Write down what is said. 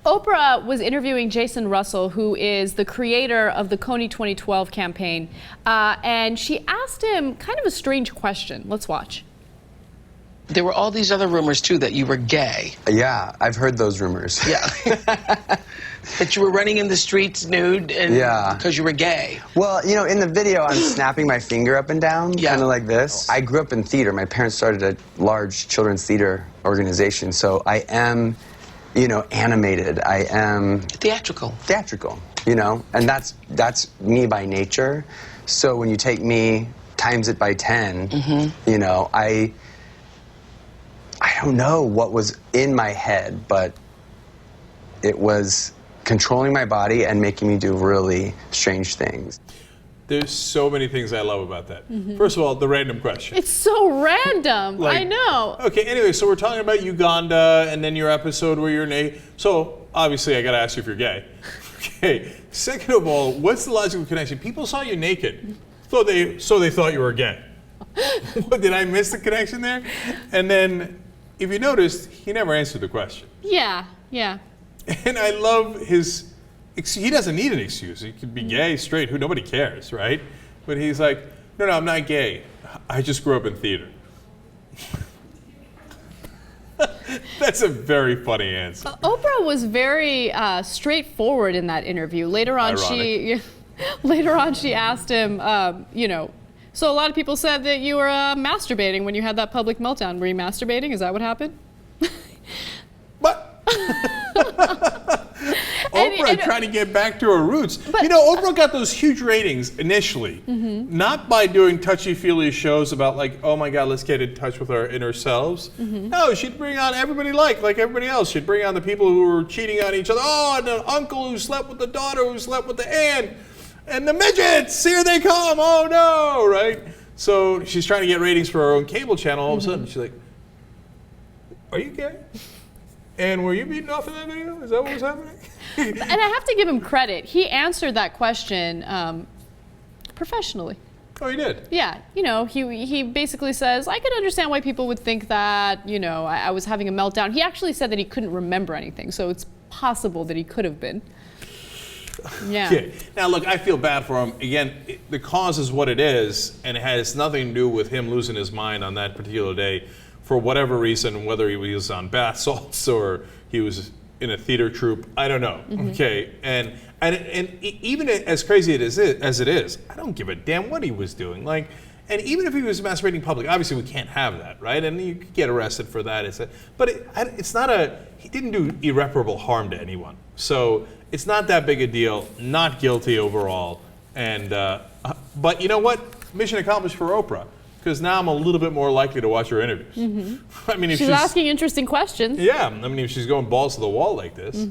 Oprah was interviewing Jason Russell, who is the creator of the Kony 2012 campaign, and she asked him kind of a strange question. Let's watch. There were all these other rumors, too, that you were gay. Yeah, I've heard those rumors. Yeah. That you were running in the streets nude and because you were gay. Well, you know, in the video, I'm snapping my finger up and down, kind of like this. I grew up in theater. My parents started a large children's theater organization, so I am, you know, animated. I am... Theatrical. Theatrical, you know, and that's me by nature. So when you take me, times it by 10, you know, I don't know what was in my head, but it was controlling my body and making me do really strange things. There's so many things I love about that. First of all, the random question. It's so random. Like, I know. Okay, anyway, so we're talking about Uganda and then your episode where you're naked. So, obviously, I got to ask you if you're gay. Okay, second of all, what's the logical connection? People saw you naked, so they thought you were gay. Did I miss the connection there? And then, if you noticed, he never answered the question. Yeah, yeah. And I love his, he doesn't need an excuse. He could be gay, straight, nobody cares, right? But he's like, no, I'm not gay. I just grew up in theater. That's a very funny answer. Oprah was very straightforward in that interview. Later on, she asked him, you know, so a lot of people said that you were masturbating when you had that public meltdown. Were you masturbating? Is that what happened? What? Oprah trying to get back to her roots. But, you know, Oprah got those huge ratings initially, not by doing touchy-feely shows about like, oh my God, let's get in touch with our inner selves. No, she'd bring on everybody like everybody else. She'd bring on the people who were cheating on each other. Oh, and the uncle who slept with the daughter who slept with the aunt. And the midgets, here they come, oh no, right? So she's trying to get ratings for her own cable channel. All of a sudden, she's like, are you gay? And were you beaten off in that video? Is that what was happening? And I have to give him credit. He answered that question professionally. Oh, he did? Yeah. You know, he basically says, I could understand why people would think that, you know, I was having a meltdown. He actually said that he couldn't remember anything, so it's possible that he could have been. Yeah. Okay. Now, look, I feel bad for him. Again, the cause is what it is, and it has nothing to do with him losing his mind on that particular day for whatever reason, whether he was on bath salts or he was in a theater troupe. I don't know. Okay. And even as crazy as it is, I don't give a damn what he was doing. Like, and even if he was masturbating in public, obviously we can't have that, right? And you could get arrested for that. It's not he didn't do irreparable harm to anyone. So it's not that big a deal. Not guilty overall. And but you know what? Mission accomplished for Oprah. Because now I'm a little bit more likely to watch her interviews. I mean, if she's asking interesting questions. Yeah, I mean, if she's going balls to the wall like this.